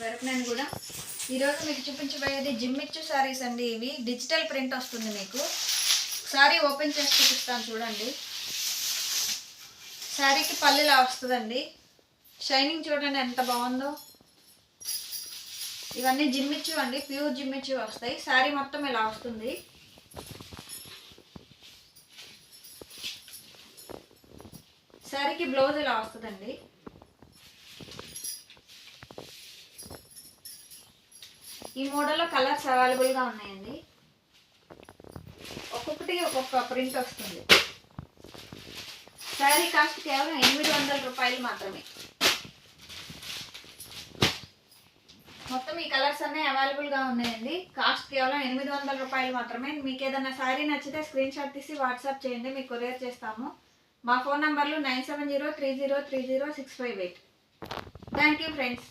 వరకు నేను కూడా ఈరోజు మీకు చూపించబోయేది జిమ్మిచ్చు శారీస్ అండి. ఇవి డిజిటల్ ప్రింట్ వస్తుంది. మీకు శారీ ఓపెన్ చేసి చూపిస్తాను చూడండి. శారీకి పళ్ళులా వస్తుందండి. షైనింగ్ చూడండి ఎంత బాగుందో. ఇవన్నీ జిమ్మిచ్చు అండి, ప్యూర్ జిమ్మిచ్చు వస్తాయి. శారీ మొత్తం ఇలా వస్తుంది. శారీకి బ్లౌజ్ ఇలా వస్తుందండి. ఈ మోడల్లో కలర్స్ అవైలబుల్గా ఉన్నాయండి. ఒక్కొక్కటి ఒక్కొక్క ప్రింట్ వస్తుంది. శారీ కాస్ట్ కేవలం 800 రూపాయలు మాత్రమే. మొత్తం ఈ కలర్స్ అన్నీ అవైలబుల్గా ఉన్నాయండి. కాస్ట్ కేవలం 800 రూపాయలు మాత్రమే. మీకు ఏదైనా శారీ నచ్చితే స్క్రీన్ షాట్ తీసి వాట్సాప్ చేయండి, మీకు కొరియర్ చేస్తాము. మా ఫోన్ నంబర్లు 9703030658. Thank you friends.